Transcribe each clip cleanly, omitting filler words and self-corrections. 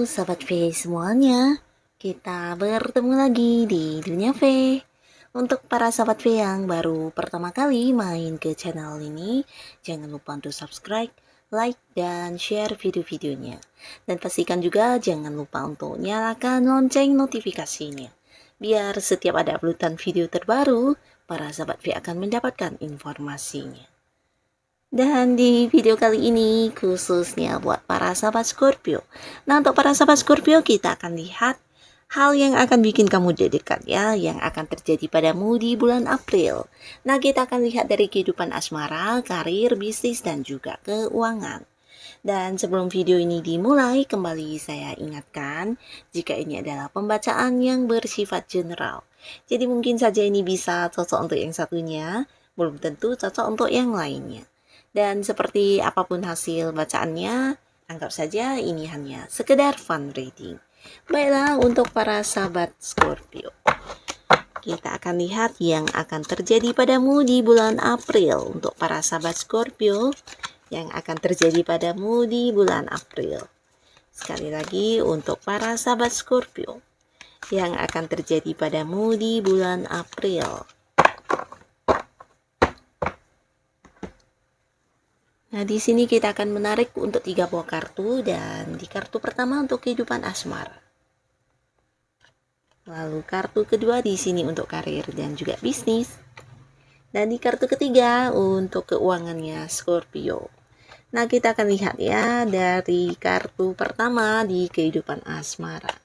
Sahabat V semuanya, kita bertemu lagi di Dunia V. Untuk para sahabat V yang baru pertama kali main ke channel ini, jangan lupa untuk subscribe, like, dan share video-videonya. Dan pastikan juga jangan lupa untuk nyalakan lonceng notifikasinya. Biar setiap ada uploadan video terbaru, para sahabat V akan mendapatkan informasinya. Dan di video kali ini khususnya buat para sahabat Scorpio. Nah, untuk para sahabat Scorpio kita akan lihat hal yang akan bikin kamu deg-degan ya, yang akan terjadi padamu di bulan April. Nah, kita akan lihat dari kehidupan asmara, karir, bisnis, dan juga keuangan. Dan sebelum video ini dimulai, kembali saya ingatkan jika ini adalah pembacaan yang bersifat general. Jadi mungkin saja ini bisa cocok untuk yang satunya, belum tentu cocok untuk yang lainnya. Dan seperti apapun hasil bacaannya, anggap saja ini hanya sekedar fun reading. Baiklah, untuk para sahabat Scorpio, kita akan lihat yang akan terjadi padamu di bulan April. Untuk para sahabat Scorpio, yang akan terjadi padamu di bulan April. Sekali lagi, untuk para sahabat Scorpio, yang akan terjadi padamu di bulan April. Nah, di sini kita akan menarik untuk 3 buah kartu, dan di kartu pertama untuk kehidupan asmara. Lalu kartu kedua di sini untuk karir dan juga bisnis. Dan di kartu ketiga untuk keuangannya Scorpio. Nah, kita akan lihat ya dari kartu pertama di kehidupan asmara.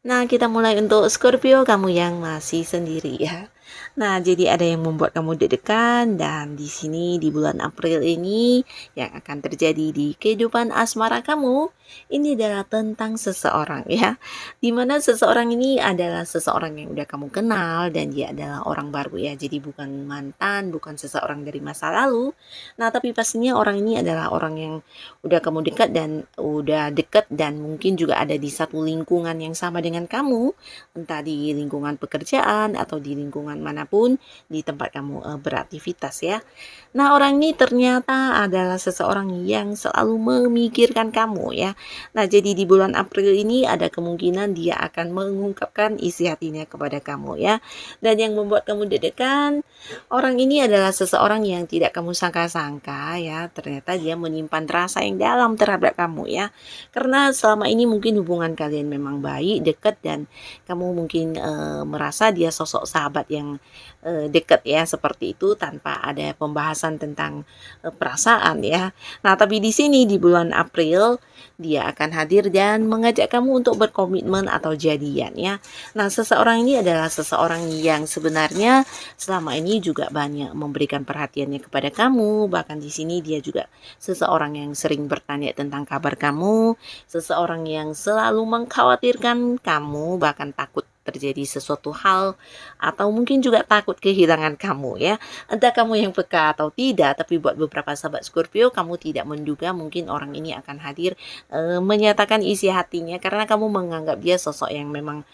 Nah, kita mulai untuk Scorpio, kamu yang masih sendiri ya. Nah, jadi ada yang membuat kamu deg-degan, dan di sini di bulan April ini yang akan terjadi di kehidupan asmara kamu ini adalah tentang seseorang ya. Dimana seseorang ini adalah seseorang yang udah kamu kenal dan dia adalah orang baru ya. Jadi bukan mantan, bukan seseorang dari masa lalu. Nah, tapi pastinya orang ini adalah orang yang udah kamu dekat dan mungkin juga ada di satu lingkungan yang sama dengan kamu, entah di lingkungan pekerjaan atau di lingkungan manapun di tempat kamu beraktivitas ya. Nah, orang ini ternyata adalah seseorang yang selalu memikirkan kamu ya. Nah, jadi di bulan April ini ada kemungkinan dia akan mengungkapkan isi hatinya kepada kamu ya. Dan yang membuat kamu deg-degan, orang ini adalah seseorang yang tidak kamu sangka-sangka ya. Ternyata dia menyimpan rasa yang dalam terhadap kamu ya. Karena selama ini mungkin hubungan kalian memang baik, dekat, dan kamu mungkin merasa dia sosok sahabat yang dekat ya, seperti itu tanpa ada pembahasan tentang perasaan ya. Nah, tapi di sini di bulan April dia akan hadir dan mengajak kamu untuk berkomitmen atau jadian ya. Nah, seseorang ini adalah seseorang yang sebenarnya selama ini juga banyak memberikan perhatiannya kepada kamu. Bahkan di sini dia juga seseorang yang sering bertanya tentang kabar kamu, seseorang yang selalu mengkhawatirkan kamu, bahkan takut terjadi sesuatu hal atau mungkin juga takut kehilangan kamu ya. Entah kamu yang peka atau tidak, tapi buat beberapa sahabat Scorpio, kamu tidak menduga mungkin orang ini akan hadir menyatakan isi hatinya karena kamu menganggap dia sosok yang memang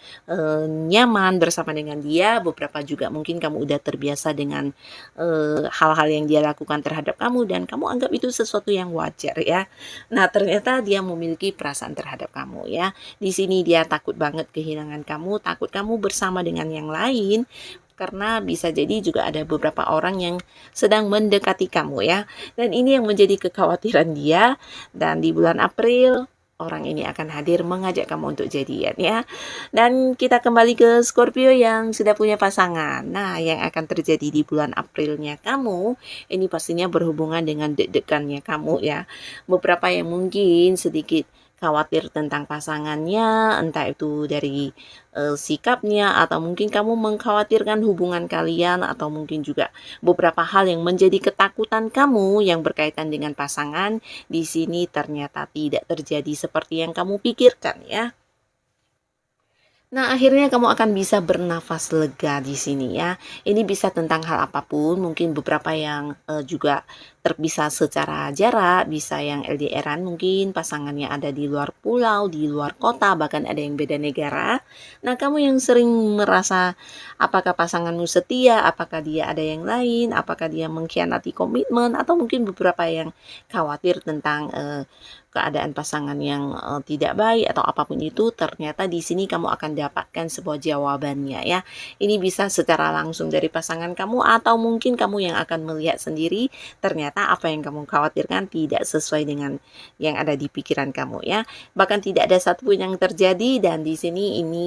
nyaman bersama dengan dia. Beberapa juga mungkin kamu udah terbiasa dengan hal-hal yang dia lakukan terhadap kamu dan kamu anggap itu sesuatu yang wajar ya. Nah, ternyata dia memiliki perasaan terhadap kamu ya. Di sini dia takut banget kehilangan kamu, takut kamu bersama dengan yang lain, karena bisa jadi juga ada beberapa orang yang sedang mendekati kamu ya. Dan ini yang menjadi kekhawatiran dia. Dan di bulan April orang ini akan hadir mengajak kamu untuk jadian ya. Dan kita kembali ke Scorpio yang sudah punya pasangan. Nah, yang akan terjadi di bulan Aprilnya kamu ini pastinya berhubungan dengan deg-degannya kamu ya. Beberapa yang mungkin sedikit khawatir tentang pasangannya, entah itu dari sikapnya atau mungkin kamu mengkhawatirkan hubungan kalian, atau mungkin juga beberapa hal yang menjadi ketakutan kamu yang berkaitan dengan pasangan di sini ternyata tidak terjadi seperti yang kamu pikirkan ya. Nah, akhirnya kamu akan bisa bernafas lega di sini ya. Ini bisa tentang hal apapun, mungkin beberapa yang juga terpisah secara jarak, bisa yang LDR-an mungkin pasangannya ada di luar pulau, di luar kota, bahkan ada yang beda negara. Nah, kamu yang sering merasa apakah pasanganmu setia, apakah dia ada yang lain, apakah dia mengkhianati komitmen, atau mungkin beberapa yang khawatir tentang keadaan pasangan yang tidak baik atau apapun itu, ternyata di sini kamu akan dapatkan sebuah jawabannya ya. Ini bisa secara langsung dari pasangan kamu atau mungkin kamu yang akan melihat sendiri ternyata apa yang kamu khawatirkan tidak sesuai dengan yang ada di pikiran kamu ya. Bahkan tidak ada satupun yang terjadi, dan di sini ini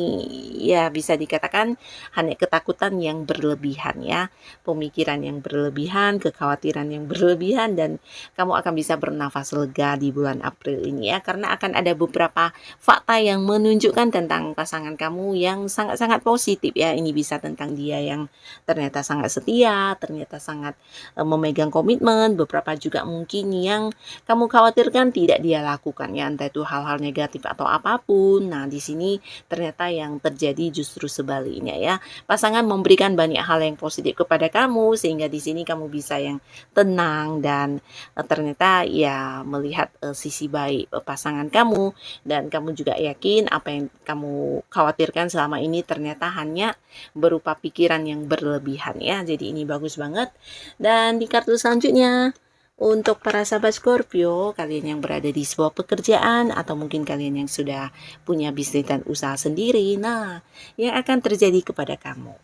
ya bisa dikatakan hanya ketakutan yang berlebihan ya, pemikiran yang berlebihan, kekhawatiran yang berlebihan, dan kamu akan bisa bernafas lega di bulan April ini ya, karena akan ada beberapa fakta yang menunjukkan tentang pasangan kamu yang sangat-sangat positif ya. Ini bisa tentang dia yang ternyata sangat setia, ternyata sangat memegang komitmen, beberapa juga mungkin yang kamu khawatirkan tidak dia lakukan ya, entah itu hal-hal negatif atau apapun. Nah, di sini ternyata yang terjadi justru sebaliknya ya. Pasangan memberikan banyak hal yang positif kepada kamu sehingga di sini kamu bisa yang tenang dan ternyata ya melihat sisi baik pasangan kamu, dan kamu juga yakin apa yang kamu khawatirkan selama ini ternyata hanya berupa pikiran yang berlebihan ya. Jadi ini bagus banget. Dan di kartu selanjutnya, untuk para sahabat Scorpio, kalian yang berada di sebuah pekerjaan atau mungkin kalian yang sudah punya bisnis dan usaha sendiri, nah yang akan terjadi kepada kamu.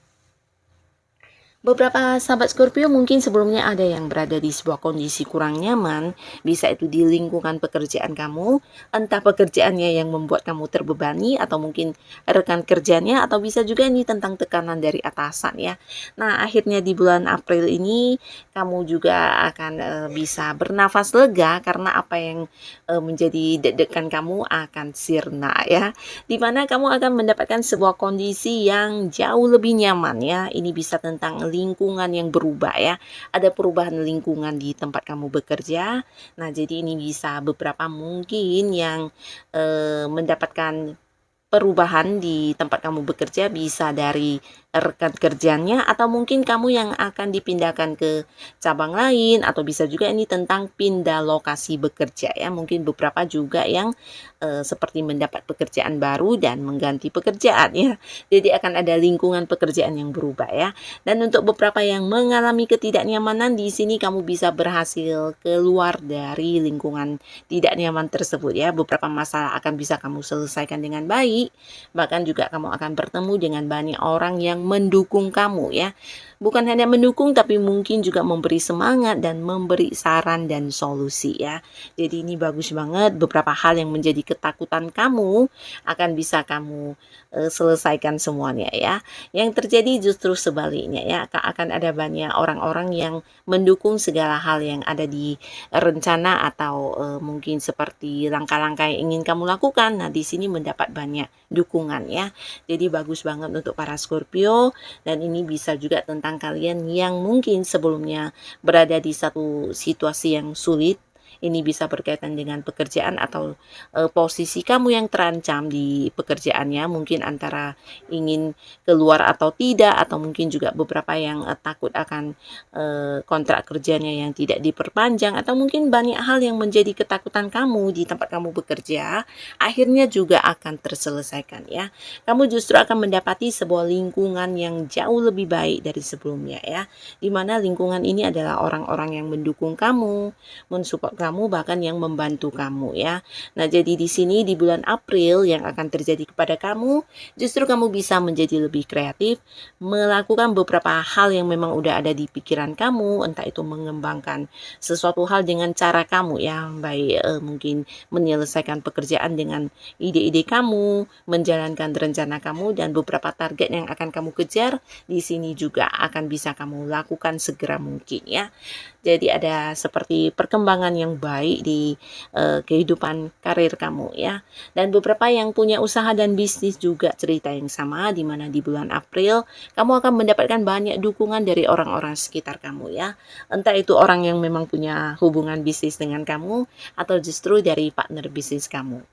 Beberapa sahabat Scorpio mungkin sebelumnya ada yang berada di sebuah kondisi kurang nyaman, bisa itu di lingkungan pekerjaan kamu, entah pekerjaannya yang membuat kamu terbebani atau mungkin rekan kerjanya, atau bisa juga ini tentang tekanan dari atasan ya. Nah, akhirnya di bulan April ini kamu juga akan bisa bernafas lega karena apa yang menjadi deg-degan kamu akan sirna ya. Dimana kamu akan mendapatkan sebuah kondisi yang jauh lebih nyaman ya. Ini bisa tentang lingkungan yang berubah ya. Ada perubahan lingkungan di tempat kamu bekerja. Nah, jadi ini bisa beberapa mungkin yang mendapatkan perubahan di tempat kamu bekerja, bisa dari rekan kerjanya atau mungkin kamu yang akan dipindahkan ke cabang lain, atau bisa juga ini tentang pindah lokasi bekerja ya. Mungkin beberapa juga yang seperti mendapat pekerjaan baru dan mengganti pekerjaan ya. Jadi akan ada lingkungan pekerjaan yang berubah ya. Dan untuk beberapa yang mengalami ketidaknyamanan, di sini kamu bisa berhasil keluar dari lingkungan tidak nyaman tersebut ya. Beberapa masalah akan bisa kamu selesaikan dengan baik. Bahkan juga kamu akan bertemu dengan banyak orang yang mendukung kamu ya. Bukan hanya mendukung tapi mungkin juga memberi semangat dan memberi saran dan solusi ya. Jadi ini bagus banget, beberapa hal yang menjadi ketakutan kamu akan bisa kamu selesaikan semuanya ya. Yang terjadi justru sebaliknya ya, akan ada banyak orang-orang yang mendukung segala hal yang ada di rencana atau mungkin seperti langkah-langkah yang ingin kamu lakukan. Nah, di sini mendapat banyak dukungan ya. Jadi bagus banget untuk para Scorpio, dan ini bisa juga tentang kalian yang mungkin sebelumnya berada di satu situasi yang sulit. Ini bisa berkaitan dengan pekerjaan atau posisi kamu yang terancam di pekerjaannya, mungkin antara ingin keluar atau tidak, atau mungkin juga beberapa yang takut akan kontrak kerjanya yang tidak diperpanjang, atau mungkin banyak hal yang menjadi ketakutan kamu di tempat kamu bekerja akhirnya juga akan terselesaikan ya. Kamu justru akan mendapati sebuah lingkungan yang jauh lebih baik dari sebelumnya ya, dimana lingkungan ini adalah orang-orang yang mendukung kamu, mensupport kamu, bahkan yang membantu kamu ya. Nah, jadi di sini di bulan April yang akan terjadi kepada kamu, justru kamu bisa menjadi lebih kreatif, melakukan beberapa hal yang memang udah ada di pikiran kamu, entah itu mengembangkan sesuatu hal dengan cara kamu ya, baik mungkin menyelesaikan pekerjaan dengan ide-ide kamu, menjalankan rencana kamu, dan beberapa target yang akan kamu kejar di sini juga akan bisa kamu lakukan segera mungkin ya. Jadi ada seperti perkembangan yang baik di kehidupan karir kamu ya. Dan beberapa yang punya usaha dan bisnis juga cerita yang sama, di mana di bulan April kamu akan mendapatkan banyak dukungan dari orang-orang sekitar kamu ya. Entah itu orang yang memang punya hubungan bisnis dengan kamu atau justru dari partner bisnis kamu.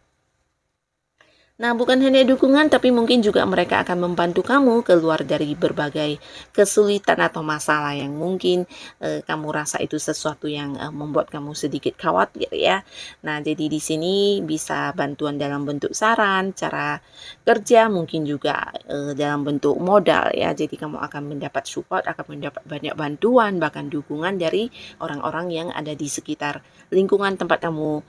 Nah, bukan hanya dukungan, tapi mungkin juga mereka akan membantu kamu keluar dari berbagai kesulitan atau masalah yang mungkin kamu rasa itu sesuatu yang membuat kamu sedikit khawatir ya. Nah, jadi di sini bisa bantuan dalam bentuk saran, cara kerja, mungkin juga dalam bentuk modal ya. Jadi kamu akan mendapat support, akan mendapat banyak bantuan, bahkan dukungan dari orang-orang yang ada di sekitar lingkungan tempat kamu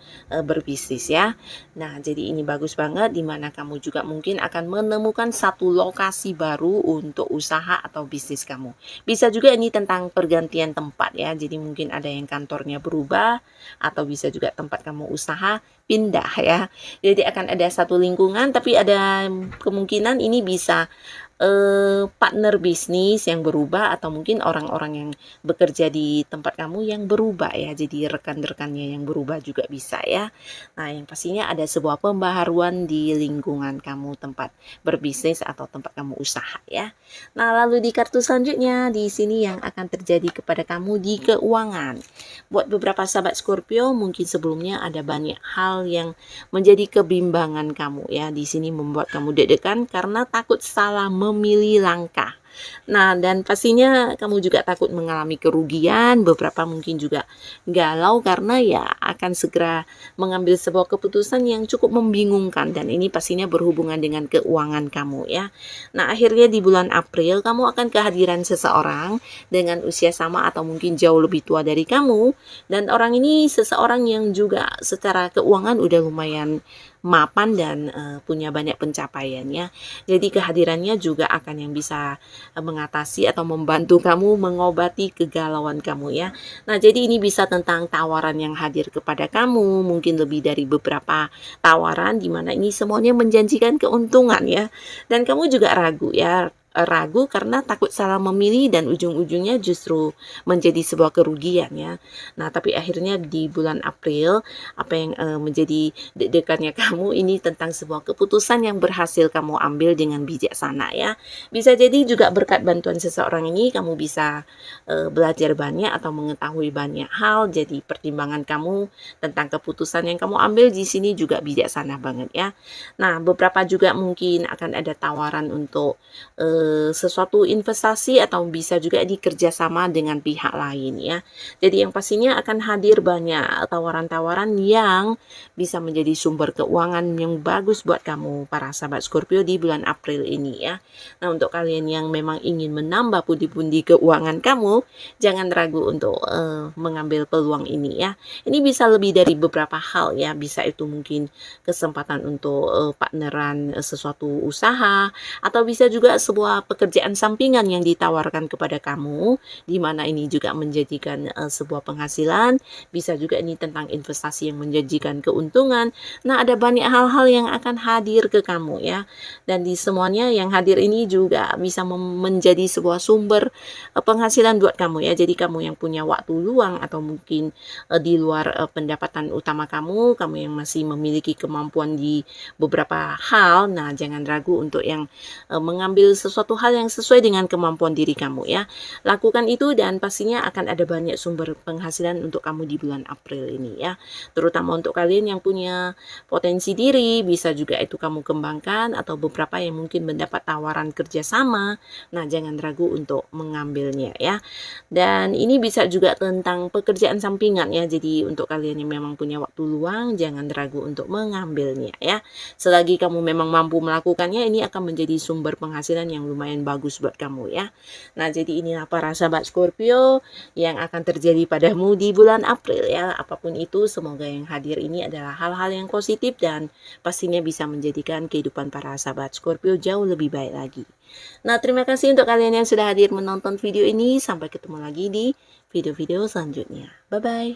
berbisnis ya. Nah, jadi ini bagus banget di mana kamu juga mungkin akan menemukan satu lokasi baru untuk usaha atau bisnis kamu. Bisa juga ini tentang pergantian tempat ya. Jadi mungkin ada yang kantornya berubah atau bisa juga tempat kamu usaha pindah ya. Jadi akan ada satu lingkungan tapi ada kemungkinan ini bisa partner bisnis yang berubah atau mungkin orang-orang yang bekerja di tempat kamu yang berubah ya. Jadi rekan-rekannya yang berubah juga bisa ya. Nah, yang pastinya ada sebuah pembaharuan di lingkungan kamu tempat berbisnis atau tempat kamu usaha ya. Nah, lalu di kartu selanjutnya di sini yang akan terjadi kepada kamu di keuangan. Buat beberapa sahabat Scorpio, mungkin sebelumnya ada banyak hal yang menjadi kebimbangan kamu ya. Di sini membuat kamu deg-degan karena takut salah memilih langkah. Nah, dan pastinya kamu juga takut mengalami kerugian, beberapa mungkin juga galau karena ya akan segera mengambil sebuah keputusan yang cukup membingungkan dan ini pastinya berhubungan dengan keuangan kamu ya. Nah, akhirnya di bulan April kamu akan kehadiran seseorang dengan usia sama atau mungkin jauh lebih tua dari kamu dan orang ini seseorang yang juga secara keuangan udah lumayan mapan dan punya banyak pencapaian ya. Jadi kehadirannya juga akan yang bisa mengatasi atau membantu kamu mengobati kegalauan kamu ya. Nah, jadi ini bisa tentang tawaran yang hadir kepada kamu, mungkin lebih dari beberapa tawaran di mana ini semuanya menjanjikan keuntungan ya. Dan kamu juga ragu ya, ragu karena takut salah memilih dan ujung-ujungnya justru menjadi sebuah kerugian ya. Nah, tapi akhirnya di bulan April apa yang menjadi deg-degannya kamu ini tentang sebuah keputusan yang berhasil kamu ambil dengan bijaksana ya. Bisa jadi juga berkat bantuan seseorang ini kamu bisa belajar banyak atau mengetahui banyak hal. Jadi pertimbangan kamu tentang keputusan yang kamu ambil di sini juga bijaksana banget ya. Nah, beberapa juga mungkin akan ada tawaran untuk sesuatu investasi atau bisa juga dikerjasama dengan pihak lain ya. Jadi yang pastinya akan hadir banyak tawaran-tawaran yang bisa menjadi sumber keuangan yang bagus buat kamu para sahabat Scorpio di bulan April ini ya. Nah, untuk kalian yang memang ingin menambah pundi-pundi keuangan kamu, jangan ragu untuk mengambil peluang ini ya. Ini bisa lebih dari beberapa hal ya, bisa itu mungkin kesempatan untuk partneran sesuatu usaha atau bisa juga sebuah pekerjaan sampingan yang ditawarkan kepada kamu, di mana ini juga menjadikan sebuah penghasilan, bisa juga ini tentang investasi yang menjanjikan keuntungan. Nah, ada banyak hal-hal yang akan hadir ke kamu ya. Dan di semuanya yang hadir ini juga bisa menjadi sebuah sumber penghasilan buat kamu ya. Jadi kamu yang punya waktu luang atau mungkin di luar pendapatan utama kamu, kamu yang masih memiliki kemampuan di beberapa hal, nah jangan ragu untuk yang mengambil sesuatu hal yang sesuai dengan kemampuan diri kamu ya. Lakukan itu dan pastinya akan ada banyak sumber penghasilan untuk kamu di bulan April ini ya. Terutama untuk kalian yang punya potensi diri, bisa juga itu kamu kembangkan atau beberapa yang mungkin mendapat tawaran kerjasama. Nah, jangan ragu untuk mengambilnya ya. Dan ini bisa juga tentang pekerjaan sampingan ya. Jadi untuk kalian yang memang punya waktu luang, jangan ragu untuk mengambilnya ya. Selagi kamu memang mampu melakukannya, ini akan menjadi sumber penghasilan yang lumayan bagus buat kamu ya. Nah, jadi inilah para sahabat Scorpio yang akan terjadi padamu di bulan April ya. Apapun itu, semoga yang hadir ini adalah hal-hal yang positif dan pastinya bisa menjadikan kehidupan para sahabat Scorpio jauh lebih baik lagi. Nah, terima kasih untuk kalian yang sudah hadir menonton video ini. Sampai ketemu lagi di video-video selanjutnya. Bye-bye.